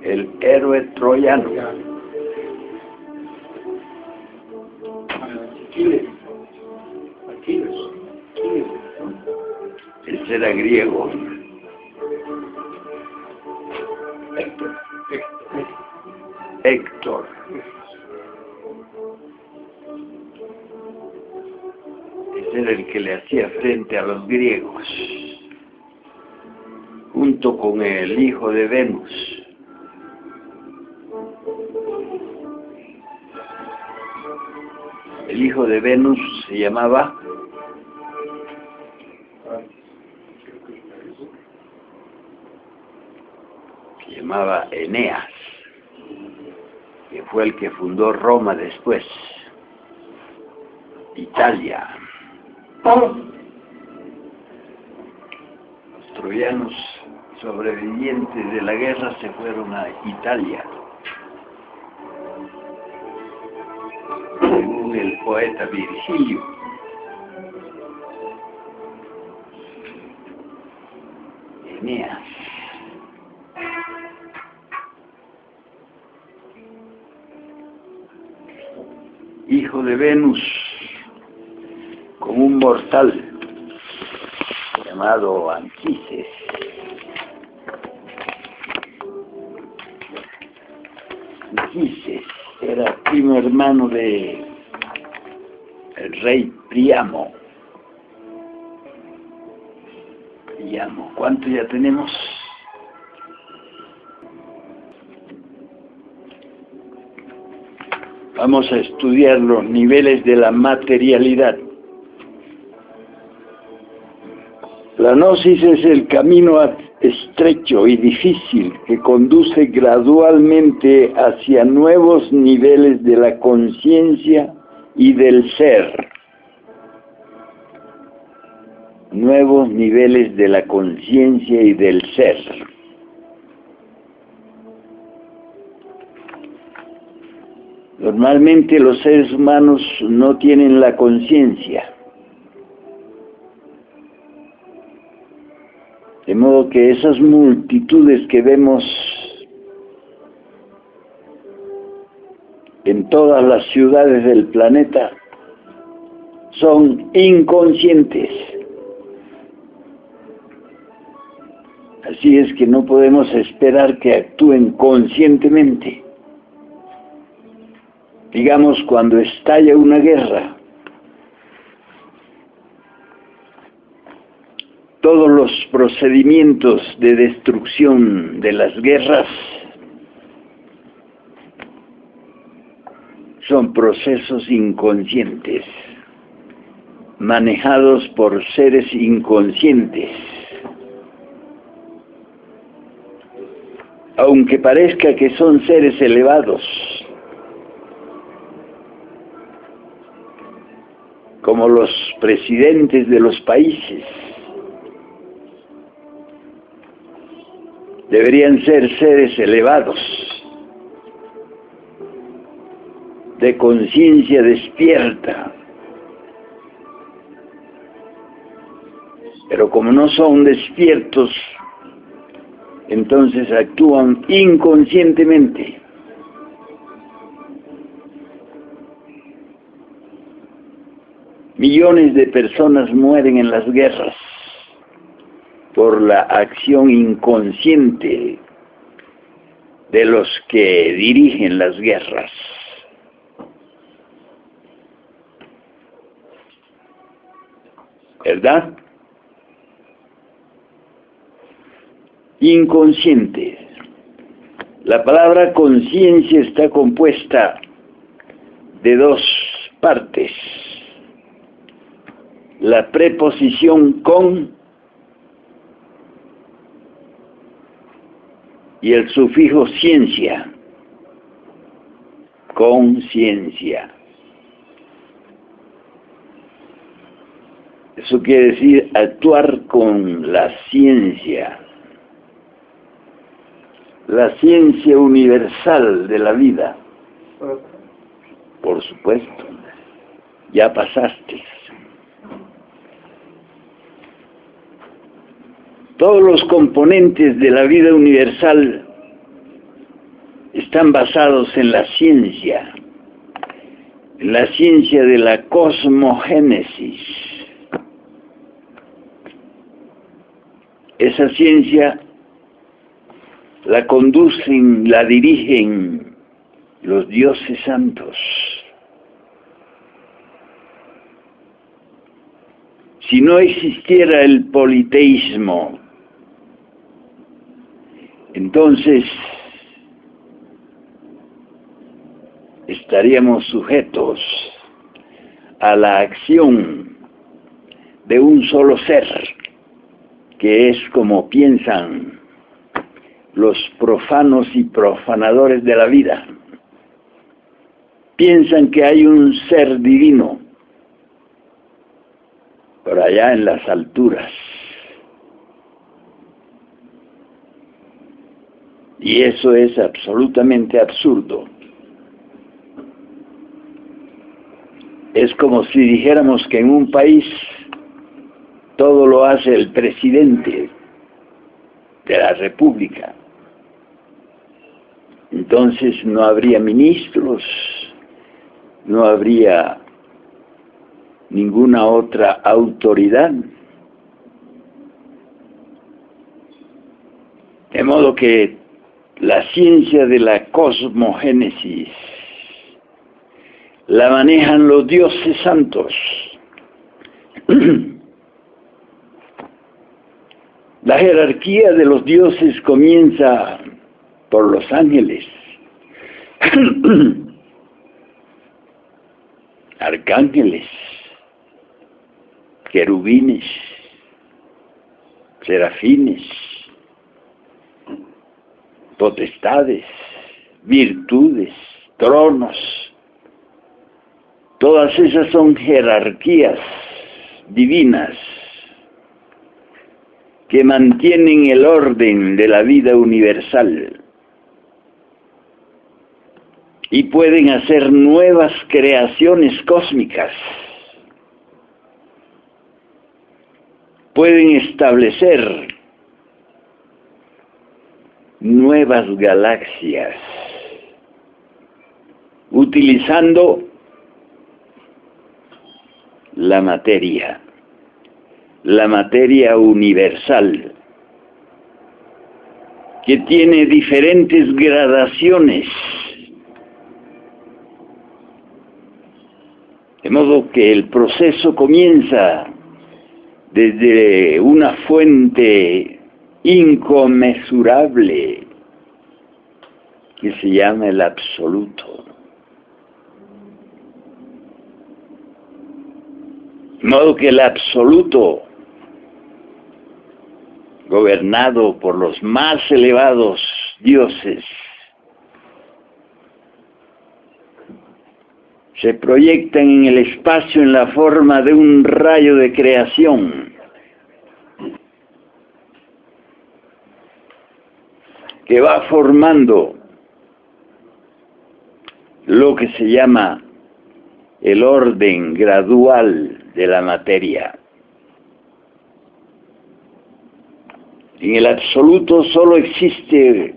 El héroe troyano. Aquiles. Ese era griego. Héctor. Ese era el que le hacía frente a los griegos, junto con el hijo de Venus. El hijo de Venus se llamaba Eneas, que fue el que fundó Roma después, Italia. Los troyanos sobrevivientes de la guerra se fueron a Italia, según el poeta Virgilio. Eneas. Hijo de Venus, con un mortal llamado Anquises. Anquises era primo hermano de el rey Príamo. ¿Cuánto ya tenemos? Vamos a estudiar los niveles de la materialidad. La gnosis es el camino estrecho y difícil que conduce gradualmente hacia nuevos niveles de la conciencia y del ser. Nuevos niveles de la conciencia y del ser. Normalmente los seres humanos no tienen la conciencia. De modo que esas multitudes que vemos en todas las ciudades del planeta son inconscientes. Así es que no podemos esperar que actúen conscientemente. Digamos, cuando estalla una guerra, todos los procedimientos de destrucción de las guerras son procesos inconscientes, manejados por seres inconscientes. Aunque parezca que son seres elevados, como los presidentes de los países, deberían ser seres elevados, de conciencia despierta. Pero como no son despiertos, entonces actúan inconscientemente. Millones de personas mueren en las guerras por la acción inconsciente de los que dirigen las guerras. ¿Verdad? Inconsciente. La palabra conciencia está compuesta de dos partes. La preposición con y el sufijo ciencia. Conciencia. Eso quiere decir actuar con la ciencia. La ciencia universal de la vida. Por supuesto, ya pasaste. Todos los componentes de la vida universal están basados en la ciencia de la cosmogénesis. Esa ciencia la conducen, la dirigen los dioses santos. Si no existiera el politeísmo, entonces estaríamos sujetos a la acción de un solo ser, que es como piensan los profanos y profanadores de la vida. Piensan que hay un ser divino por allá en las alturas. Y eso es absolutamente absurdo. Es como si dijéramos que en un país todo lo hace el presidente de la República. Entonces no habría ministros, no habría ninguna otra autoridad. De modo que la ciencia de la cosmogénesis la manejan los dioses santos. La jerarquía de los dioses comienza por los ángeles, arcángeles, querubines, serafines, potestades, virtudes, tronos. Todas esas son jerarquías divinas que mantienen el orden de la vida universal y pueden hacer nuevas creaciones cósmicas. Pueden establecer nuevas galaxias utilizando la materia universal, que tiene diferentes gradaciones, de modo que el proceso comienza desde una fuente inconmensurable que se llama el absoluto. De modo que el absoluto, gobernado por los más elevados dioses, se proyectan en el espacio en la forma de un rayo de creación que va formando lo que se llama el orden gradual de la materia. En el absoluto solo existe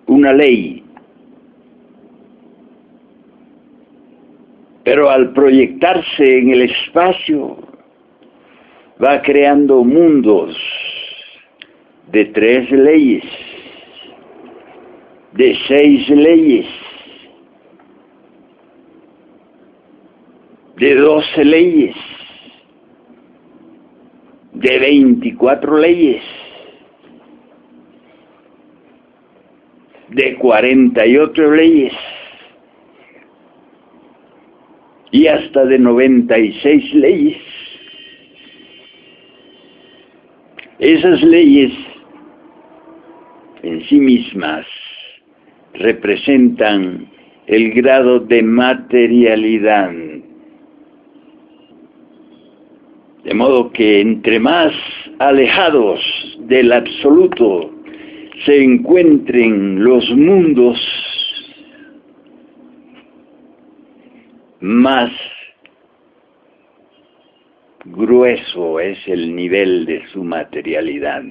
una ley, pero al proyectarse en el espacio va creando mundos de 3 leyes, de 6 leyes, de 12 leyes, de 24 leyes, de 48 leyes y hasta de 96 leyes. Esas leyes en sí mismas representan el grado de materialidad. De modo que entre más alejados del absoluto se encuentren los mundos, más grueso es el nivel de su materialidad.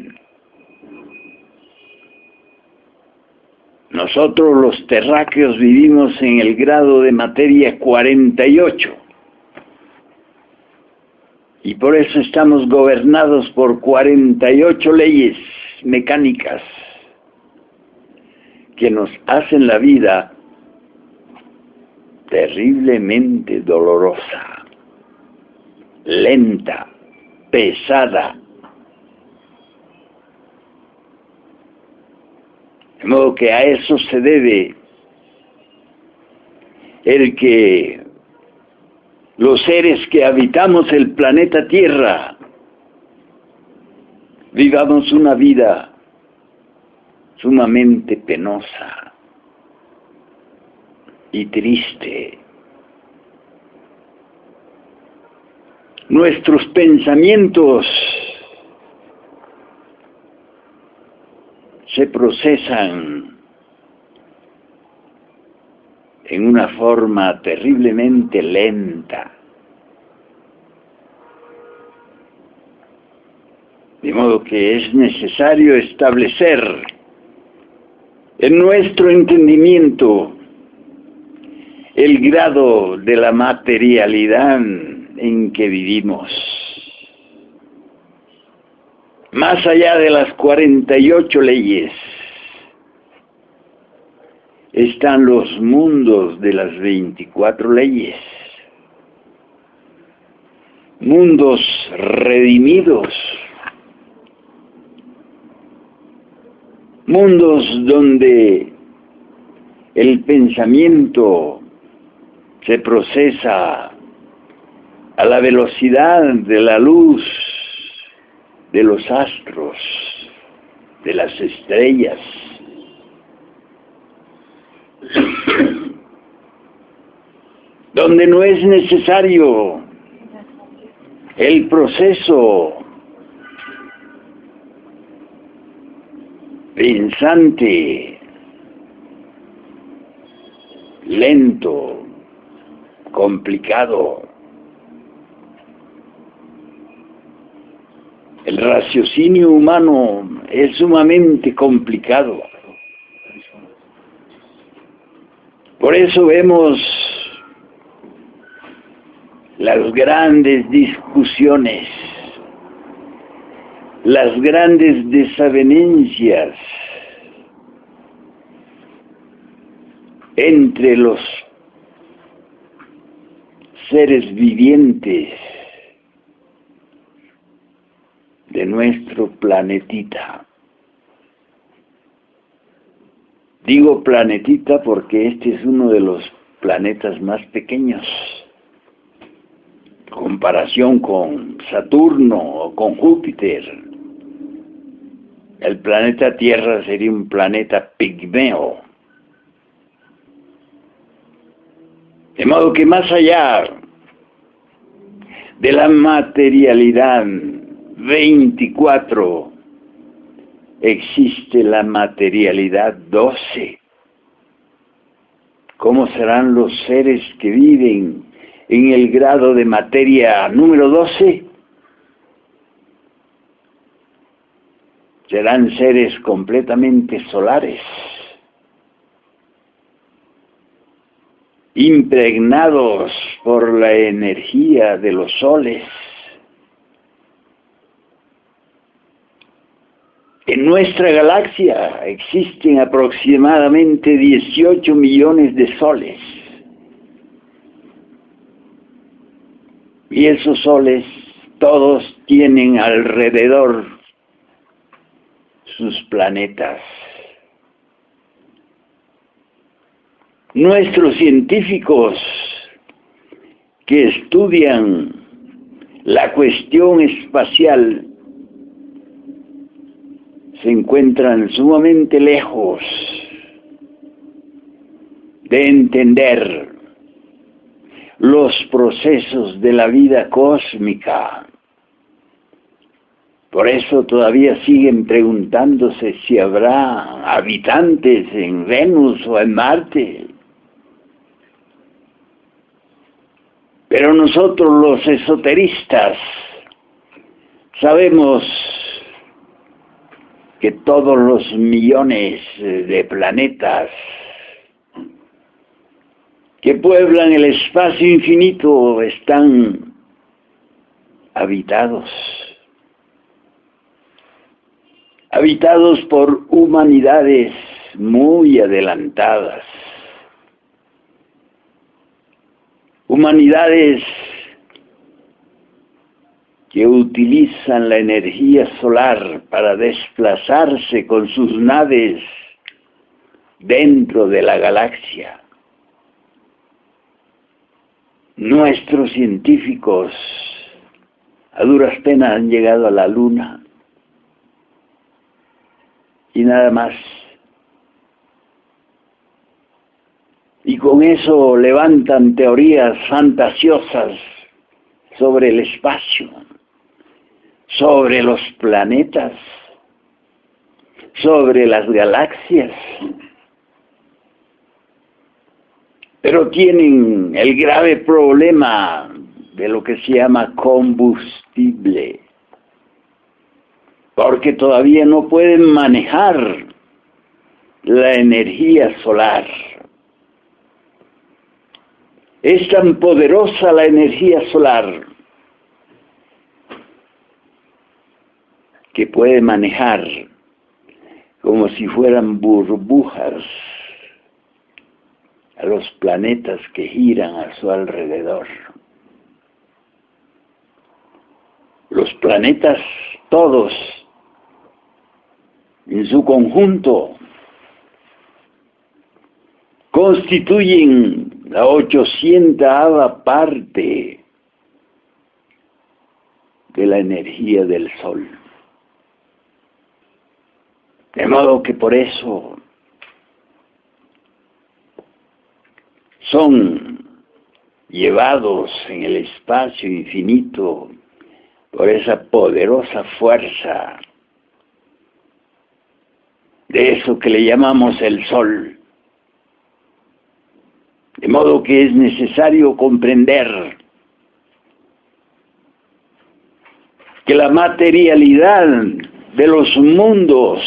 Nosotros los terráqueos vivimos en el grado de materia 48. Y por eso estamos gobernados por 48 leyes mecánicas que nos hacen la vida terriblemente dolorosa, lenta, pesada. De modo que a eso se debe el que los seres que habitamos el planeta Tierra vivamos una vida sumamente penosa y triste. Nuestros pensamientos se procesan en una forma terriblemente lenta. De modo que es necesario establecer en nuestro entendimiento el grado de la materialidad en que vivimos. Más allá de las 48 leyes están los mundos de las 24 leyes. Mundos redimidos. Mundos donde el pensamiento se procesa a la velocidad de la luz, de los astros, de las estrellas. Donde no es necesario el proceso pensante, lento, complicado. El raciocinio humano es sumamente complicado. Por eso vemos las grandes discusiones, las grandes desavenencias entre los seres vivientes de nuestro planetita. Digo planetita porque este es uno de los planetas más pequeños, en comparación con Saturno o con Júpiter. El planeta Tierra sería un planeta pigmeo. De modo que más allá de la materialidad 24, existe la materialidad 12. ¿Cómo serán los seres que viven en el grado de materia número 12? Serán seres completamente solares, impregnados por la energía de los soles. En nuestra galaxia existen aproximadamente 18 millones de soles. Y esos soles todos tienen alrededor sus planetas. Nuestros científicos que estudian la cuestión espacial se encuentran sumamente lejos de entender los procesos de la vida cósmica. Por eso todavía siguen preguntándose si habrá habitantes en Venus o en Marte. Pero nosotros los esoteristas sabemos que todos los millones de planetas que pueblan el espacio infinito están habitados por humanidades muy adelantadas, humanidades que utilizan la energía solar para desplazarse con sus naves dentro de la galaxia. Nuestros científicos a duras penas han llegado a la Luna y nada más. Y con eso levantan teorías fantasiosas sobre el espacio, sobre los planetas, sobre las galaxias. Pero tienen el grave problema de lo que se llama combustible, porque todavía no pueden manejar la energía solar. Es tan poderosa la energía solar que puede manejar como si fueran burbujas a los planetas que giran a su alrededor. Los planetas todos, en su conjunto, constituyen la 800ª parte de la energía del Sol. De modo que por eso son llevados en el espacio infinito por esa poderosa fuerza de eso que le llamamos el Sol. De modo que es necesario comprender que la materialidad de los mundos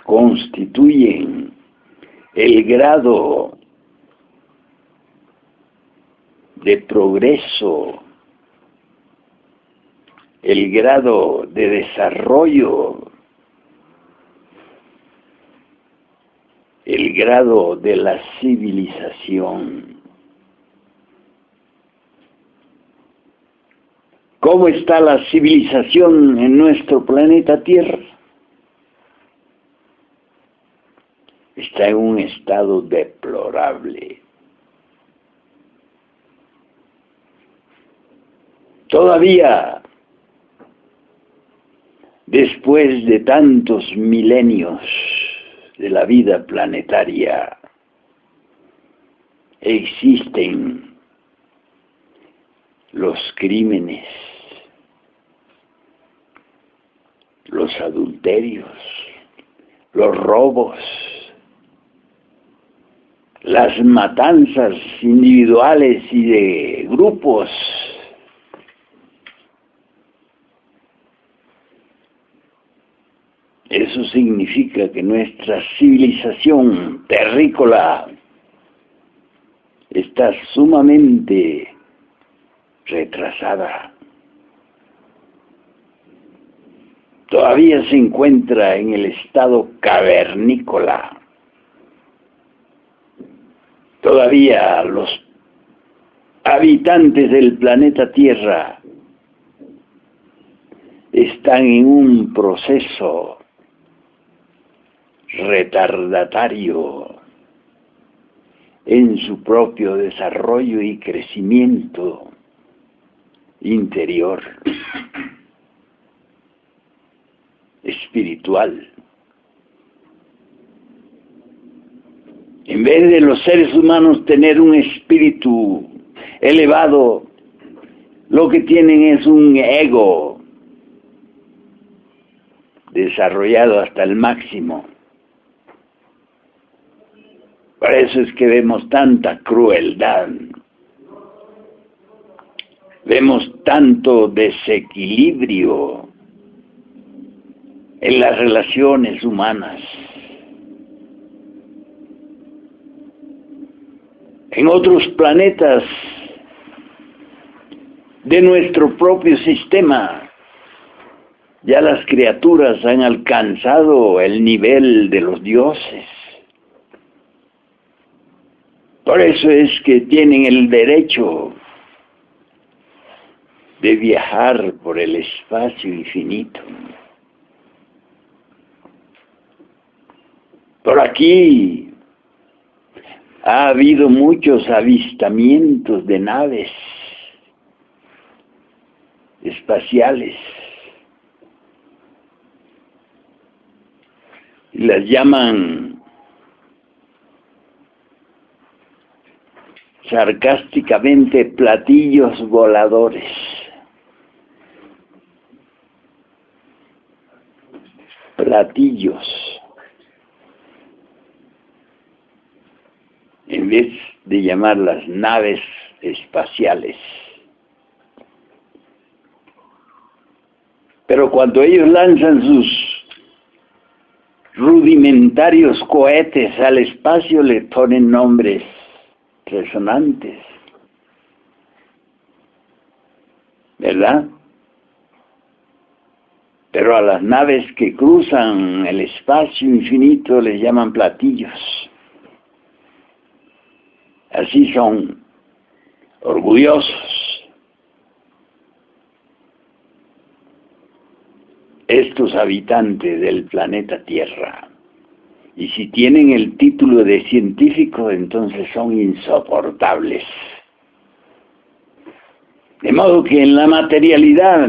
constituyen el grado de progreso, el grado de desarrollo, el grado de la civilización. ¿Cómo está la civilización en nuestro planeta Tierra? Está en un estado deplorable. Todavía, después de tantos milenios de la vida planetaria, existen los crímenes, los adulterios, los robos, las matanzas individuales y de grupos. Eso significa que nuestra civilización terrícola está sumamente retrasada. Todavía se encuentra en el estado cavernícola. Todavía los habitantes del planeta Tierra están en un proceso retardatario en su propio desarrollo y crecimiento interior, espiritual. En vez de los seres humanos tener un espíritu elevado, lo que tienen es un ego desarrollado hasta el máximo. Por eso es que vemos tanta crueldad, vemos tanto desequilibrio en las relaciones humanas, en otros planetas de nuestro propio sistema. Ya las criaturas han alcanzado el nivel de los dioses. Por eso es que tienen el derecho de viajar por el espacio infinito. Por aquí ha habido muchos avistamientos de naves espaciales. Las llaman sarcásticamente platillos voladores. Platillos. En vez de llamarlas naves espaciales. Pero cuando ellos lanzan sus rudimentarios cohetes al espacio, le ponen nombres resonantes, ¿verdad? Pero a las naves que cruzan el espacio infinito les llaman platillos. Así son, orgullosos. Estos habitantes del planeta Tierra. Y si tienen el título de científico, entonces son insoportables. De modo que en la materialidad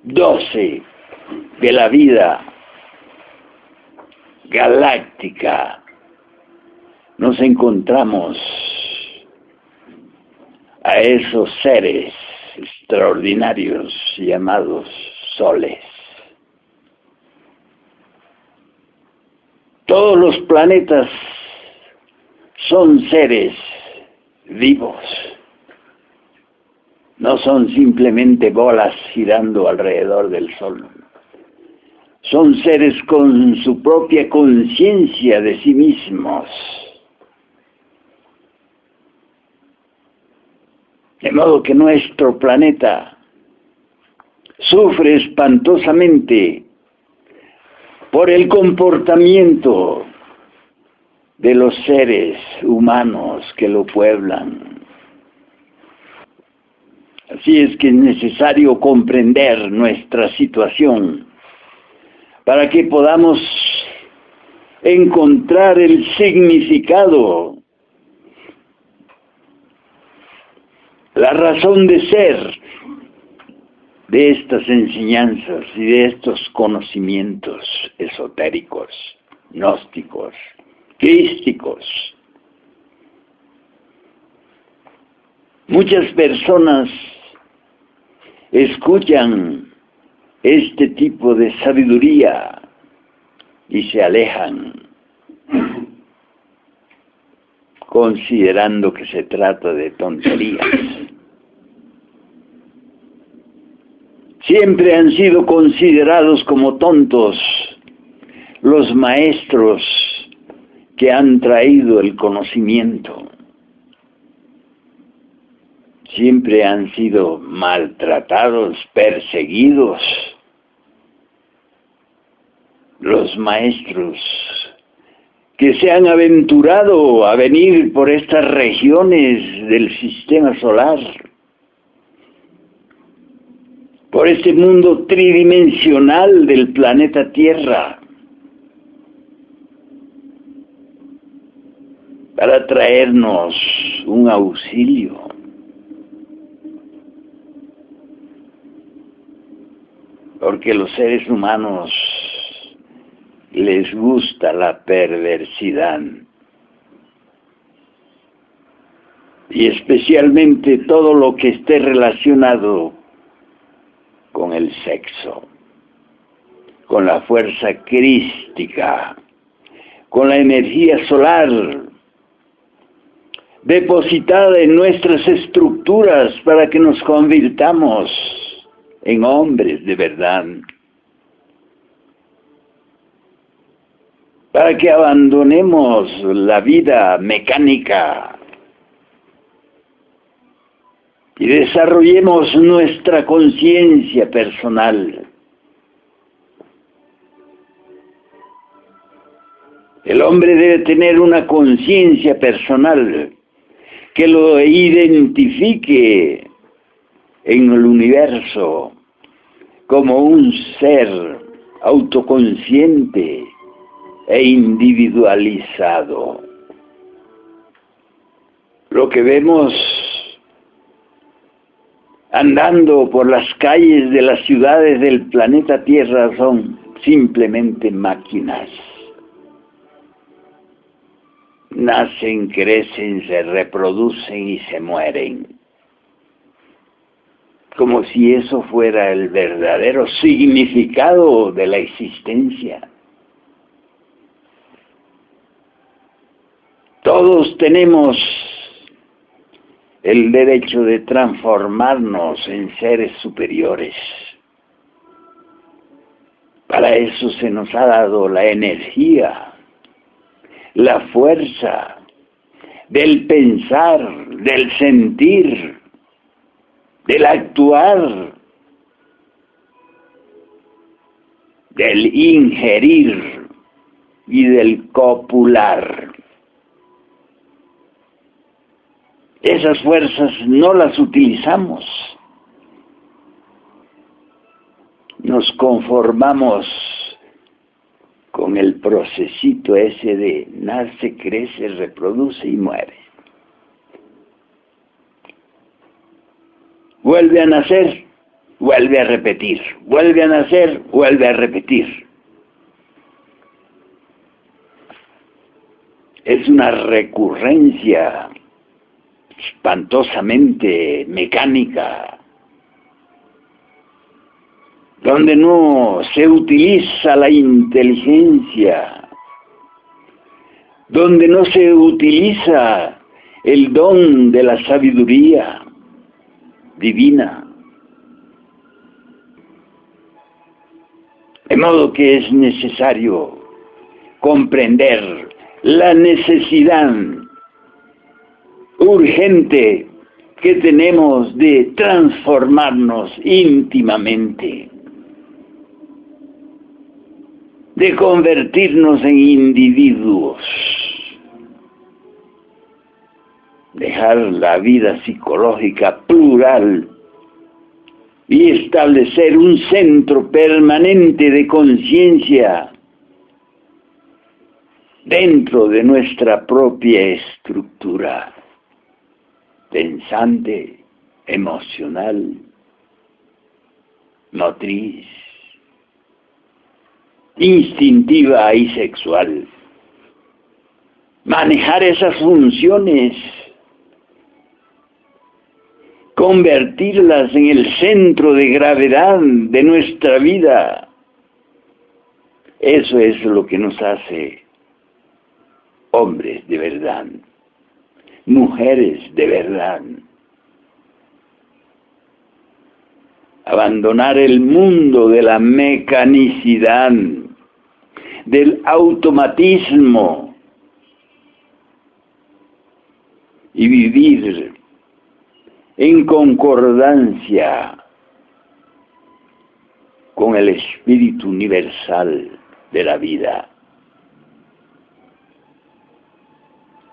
12 de la vida galáctica nos encontramos a esos seres extraordinarios llamados soles. Todos los planetas son seres vivos. No son simplemente bolas girando alrededor del Sol. Son seres con su propia conciencia de sí mismos. De modo que nuestro planeta sufre espantosamente por el comportamiento de los seres humanos que lo pueblan. Así es que es necesario comprender nuestra situación para que podamos encontrar el significado, la razón de ser de estas enseñanzas y de estos conocimientos esotéricos, gnósticos, crísticos. Muchas personas escuchan este tipo de sabiduría y se alejan, considerando que se trata de tonterías. Siempre han sido considerados como tontos los maestros que han traído el conocimiento. Siempre han sido maltratados, perseguidos. Los maestros que se han aventurado a venir por estas regiones del sistema solar, por este mundo tridimensional del planeta Tierra, para traernos un auxilio. Porque a los seres humanos les gusta la perversidad. Y especialmente todo lo que esté relacionado con el sexo, con la fuerza crística, con la energía solar, depositada en nuestras estructuras para que nos convirtamos en hombres de verdad. para que abandonemos la vida mecánica y desarrollemos nuestra conciencia personal. El hombre debe tener una conciencia personal que lo identifique en el universo como un ser autoconsciente e individualizado. Lo que vemos andando por las calles de las ciudades del planeta Tierra son simplemente máquinas. Nacen, crecen, se reproducen y se mueren. Como si eso fuera el verdadero significado de la existencia. Todos tenemos el derecho de transformarnos en seres superiores. Para eso se nos ha dado la energía, la fuerza del pensar, del sentir, del actuar, del ingerir y del copular. Esas fuerzas no las utilizamos. Nos conformamos con el procesito ese de nace, crece, reproduce y muere. Vuelve a nacer, vuelve a repetir. Vuelve a nacer, vuelve a repetir. Es una recurrencia espantosamente mecánica, donde no se utiliza la inteligencia, donde no se utiliza el don de la sabiduría divina. De modo que es necesario comprender la necesidad urgente que tenemos de transformarnos íntimamente, de convertirnos en individuos, dejar la vida psicológica plural y establecer un centro permanente de conciencia dentro de nuestra propia estructura pensante, emocional, motriz, instintiva y sexual. Manejar esas funciones, convertirlas en el centro de gravedad de nuestra vida, eso es lo que nos hace hombres de verdad, mujeres de verdad. Abandonar el mundo de la mecanicidad, del automatismo y vivir en concordancia con el espíritu universal de la vida.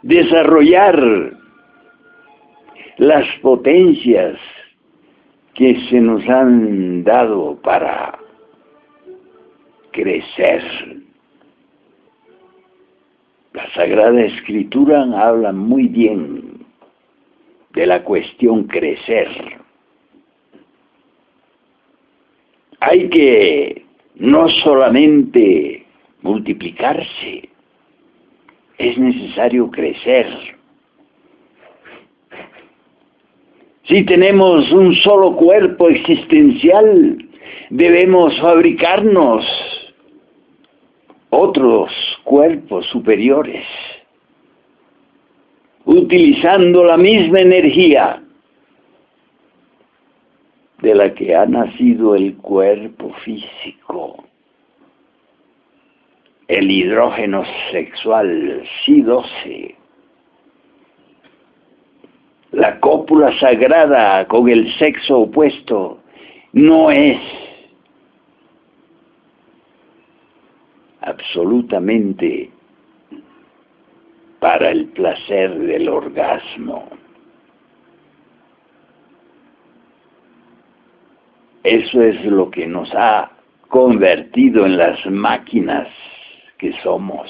Desarrollar las potencias que se nos han dado para crecer. La Sagrada Escritura habla muy bien de la cuestión crecer. Hay que no solamente multiplicarse, es necesario crecer. Si tenemos un solo cuerpo existencial, debemos fabricarnos otros cuerpos superiores, utilizando la misma energía de la que ha nacido el cuerpo físico. el hidrógeno sexual C12, la cópula sagrada con el sexo opuesto, no es absolutamente para el placer del orgasmo. Eso es lo que nos ha convertido en las máquinas que somos.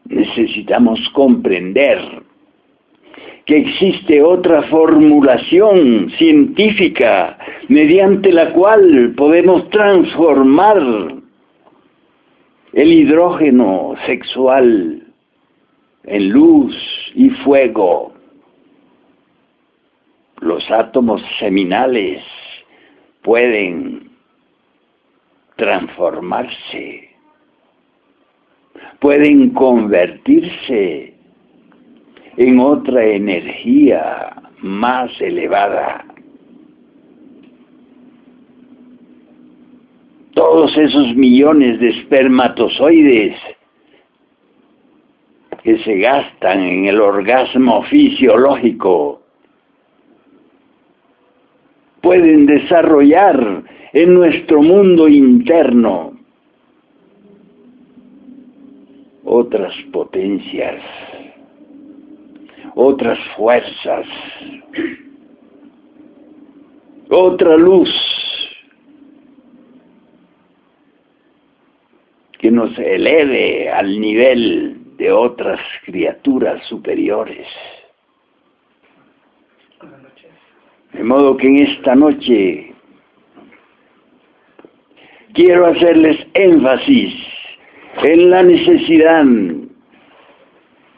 Necesitamos comprender que existe otra formulación científica mediante la cual podemos transformar el hidrógeno sexual en luz y fuego. Los átomos seminales pueden transformarse, pueden convertirse en otra energía más elevada. Todos esos millones de espermatozoides que se gastan en el orgasmo fisiológico pueden desarrollar en nuestro mundo interno otras potencias, otras fuerzas, otra luz que nos eleve al nivel de otras criaturas superiores. De modo que en esta noche quiero hacerles énfasis en la necesidad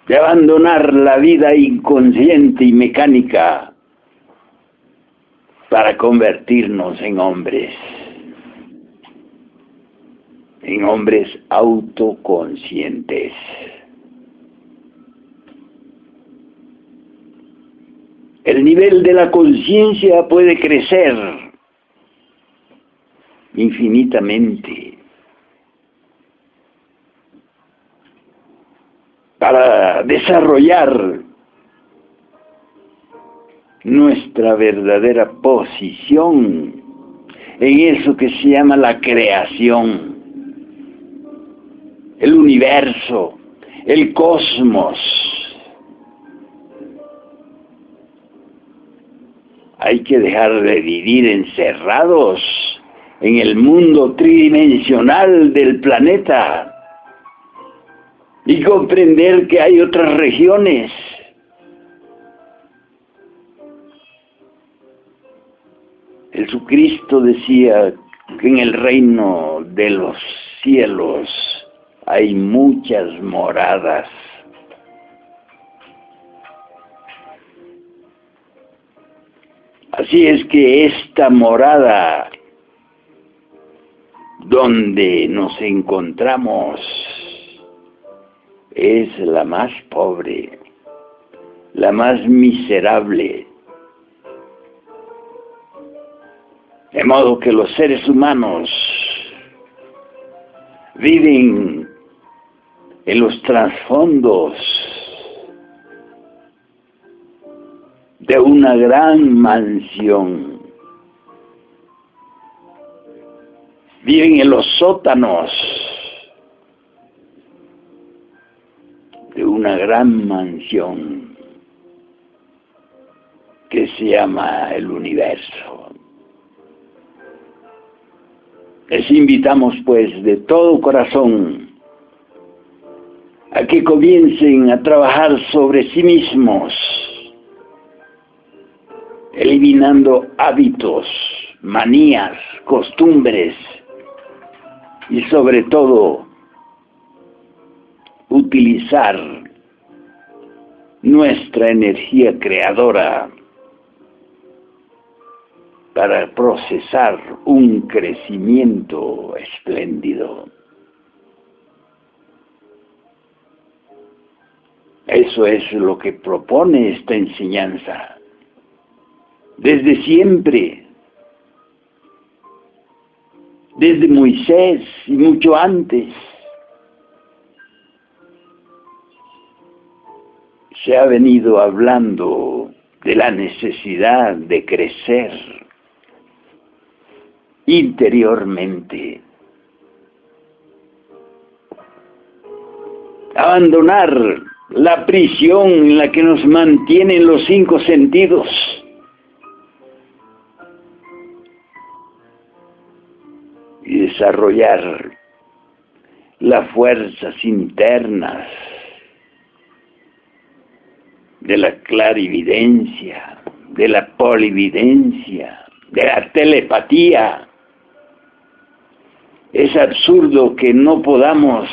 de abandonar la vida inconsciente y mecánica para convertirnos en hombres autoconscientes. El nivel de la conciencia puede crecer infinitamente para desarrollar nuestra verdadera posición en eso que se llama la creación, el universo, el cosmos. Hay que dejar de vivir encerrados en el mundo tridimensional del planeta y comprender que hay otras regiones. Jesucristo decía que en el reino de los cielos hay muchas moradas. Así es que esta morada donde nos encontramos es la más pobre, la más miserable. De modo que los seres humanos viven en los trasfondos de una gran mansión. Viven en los sótanos de una gran mansión que se llama el universo. Les invitamos pues de todo corazón a que comiencen a trabajar sobre sí mismos, eliminando hábitos, manías, costumbres y sobre todo utilizar nuestra energía creadora para procesar un crecimiento espléndido. Eso es lo que propone esta enseñanza. Desde siempre, desde Moisés y mucho antes. Se ha venido hablando de la necesidad de crecer interiormente, abandonar la prisión en la que nos mantienen los 5 sentidos, y desarrollar las fuerzas internas de la clarividencia, de la polividencia, de la telepatía. Es absurdo que no podamos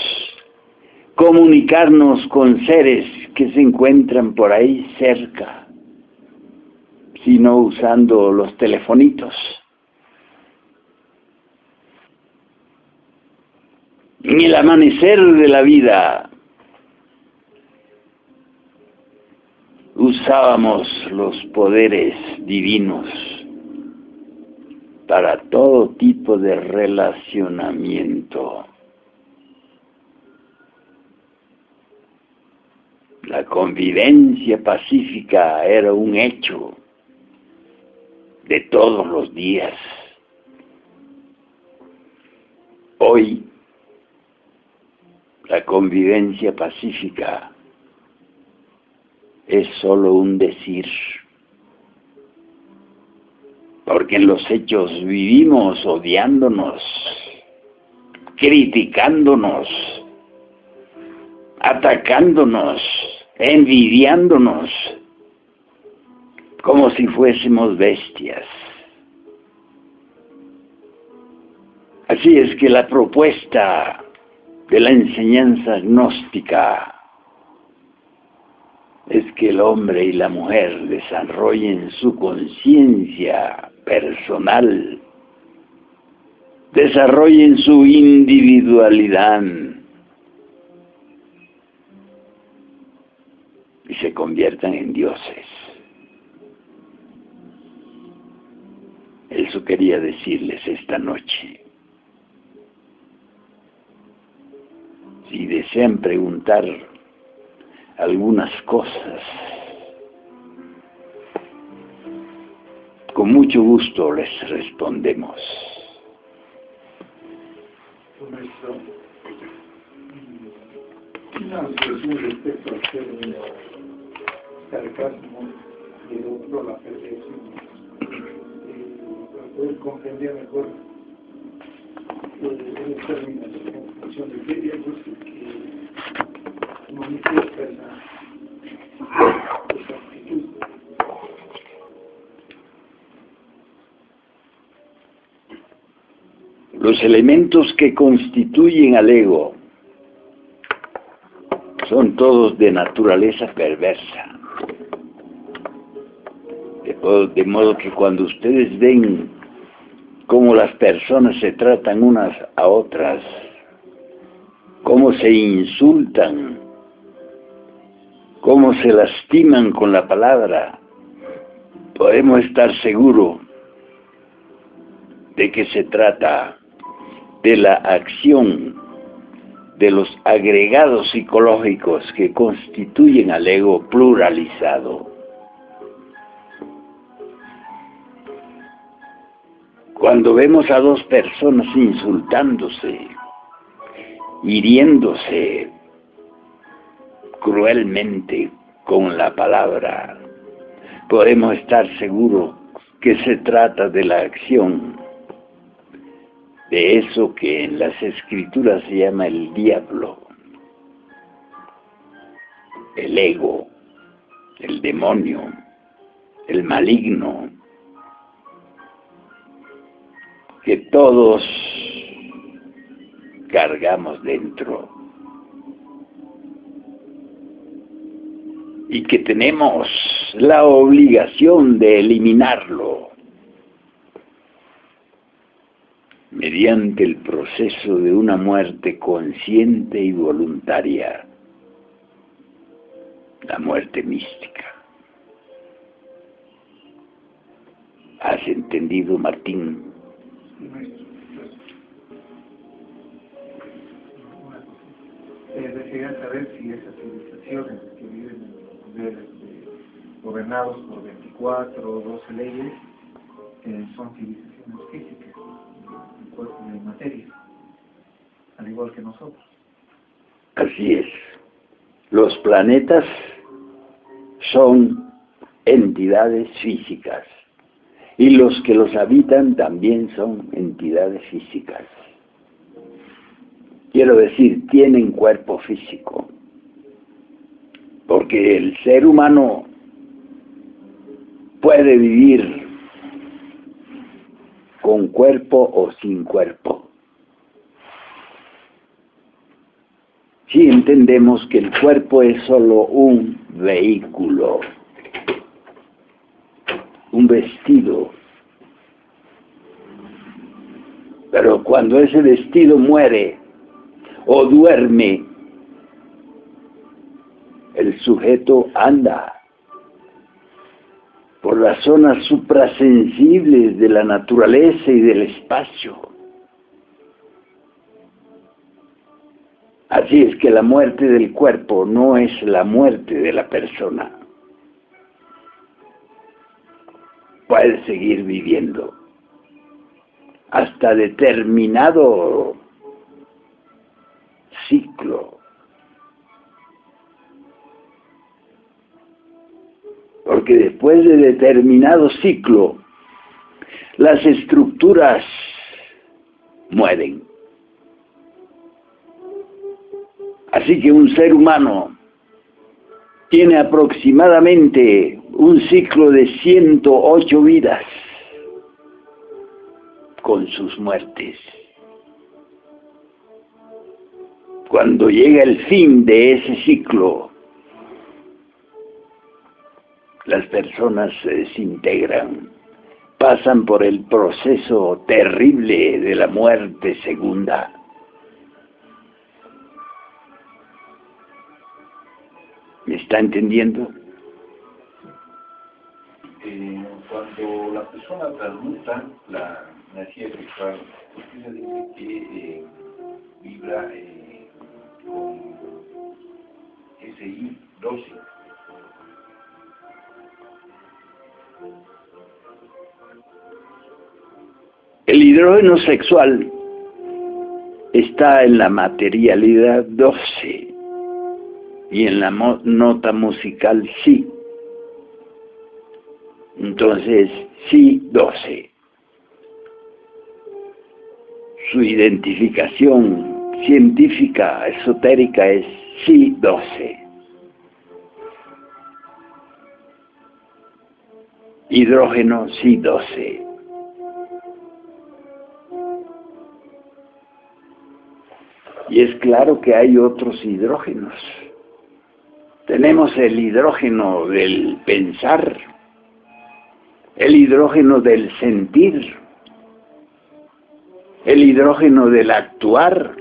comunicarnos con seres que se encuentran por ahí cerca, sino usando los telefonitos. En el amanecer de la vida usábamos los poderes divinos para todo tipo de relacionamiento. La convivencia pacífica era un hecho de todos los días. Hoy, la convivencia pacífica es solo un decir, porque en los hechos vivimos odiándonos, criticándonos, atacándonos, envidiándonos, como si fuésemos bestias. Así es que la propuesta de la enseñanza gnóstica es que el hombre y la mujer desarrollen su conciencia personal, desarrollen su individualidad y se conviertan en dioses. Eso quería decirles esta noche. Si desean preguntar algunas cosas, con mucho gusto les respondemos. Maestro, una situación respecto al término sarcasmo y el otro la perversión, para poder comprender mejor el término en función de qué diagnóstico que manifiesta esa actitud. Los elementos que constituyen al ego son todos de naturaleza perversa. De modo que cuando ustedes ven cómo las personas se tratan unas a otras, cómo se insultan, cómo se lastiman con la palabra, podemos estar seguros de que se trata de la acción de los agregados psicológicos que constituyen al ego pluralizado. Cuando vemos a dos personas insultándose, hiriéndose cruelmente con la palabra, podemos estar seguros que se trata de la acción de eso que en las escrituras se llama el diablo, el ego, el demonio, el maligno, que todos cargamos dentro y que tenemos la obligación de eliminarlo mediante el proceso de una muerte consciente y voluntaria, la muerte mística. ¿Has entendido, Martín? y esas civilizaciones que viven en niveles gobernados por 24 o 12 leyes, son civilizaciones físicas, de cuerpo y de materia, al igual que nosotros. Así es. Los planetas son entidades físicas y los que los habitan también son entidades físicas. Quiero decir, tienen cuerpo físico, porque el ser humano puede vivir con cuerpo o sin cuerpo. Si entendemos que el cuerpo es solo un vehículo, un vestido, pero cuando ese vestido muere o duerme, el sujeto anda por las zonas suprasensibles de la naturaleza y del espacio. Así es que la muerte del cuerpo no es la muerte de la persona. Puede seguir viviendo hasta determinado ciclo. Porque después de determinado ciclo, las estructuras mueren. Así que un ser humano tiene aproximadamente un ciclo de 108 vidas con sus muertes. Cuando llega el fin de ese ciclo, las personas se desintegran, pasan por el proceso terrible de la muerte segunda. ¿Me está entendiendo? Cuando la persona transmuta la energía sexual, usted se dice que vibra con SI 12. El hidrógeno sexual está en la materialidad 12 y en la nota musical sí. Entonces, sí 12. Su identificación científica, esotérica es sí 12. Hidrógeno sí 12. Y es claro que hay otros hidrógenos. Tenemos el hidrógeno del pensar, el hidrógeno del sentir, el hidrógeno del actuar.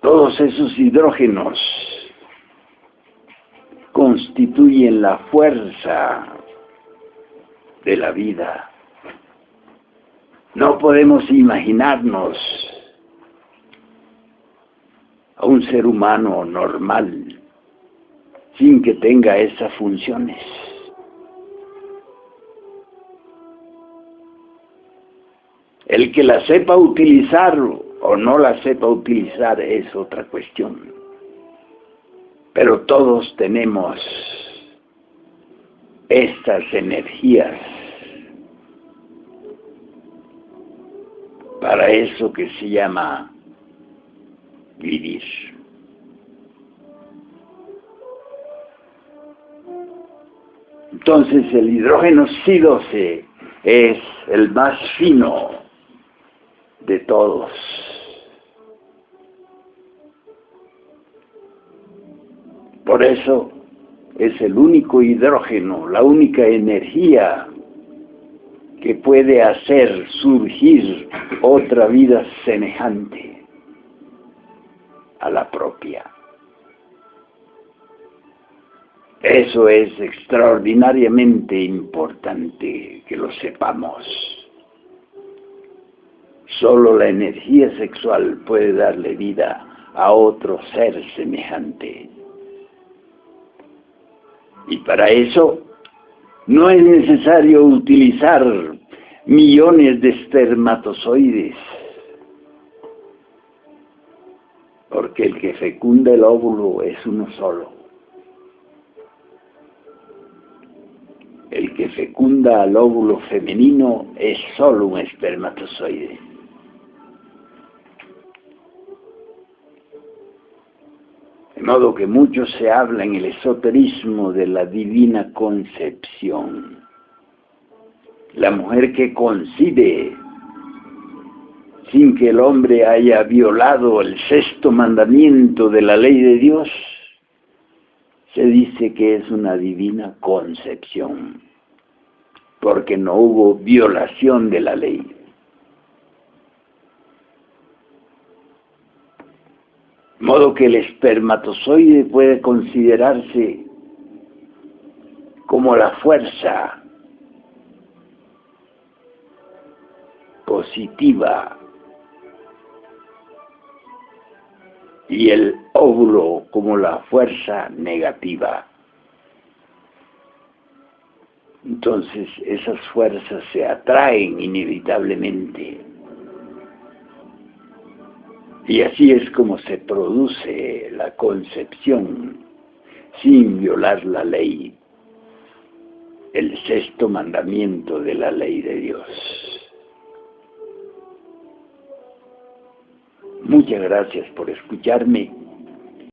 Todos esos hidrógenos constituyen la fuerza de la vida. No podemos imaginarnos a un ser humano normal sin que tenga esas funciones. El que la sepa utilizar o no la sepa utilizar es otra cuestión. Pero todos tenemos estas energías para eso que se llama vivir. Entonces el hidrógeno C12 es el más fino de todos. Por eso es el único hidrógeno, la única energía que puede hacer surgir otra vida semejante a la propia. Eso es extraordinariamente importante que lo sepamos. Solo la energía sexual puede darle vida a otro ser semejante. Y para eso no es necesario utilizar millones de espermatozoides, porque el que fecunda el óvulo es uno solo. El que fecunda al óvulo femenino es solo un espermatozoide. De modo que mucho se habla en el esoterismo de la divina concepción. La mujer que concibe sin que el hombre haya violado el sexto mandamiento de la ley de Dios, se dice que es una divina concepción, porque no hubo violación de la ley. De modo que el espermatozoide puede considerarse como la fuerza positiva y el óvulo como la fuerza negativa. Entonces esas fuerzas se atraen inevitablemente. Y así es como se produce la concepción sin violar la ley, el sexto mandamiento de la ley de Dios. Muchas gracias por escucharme.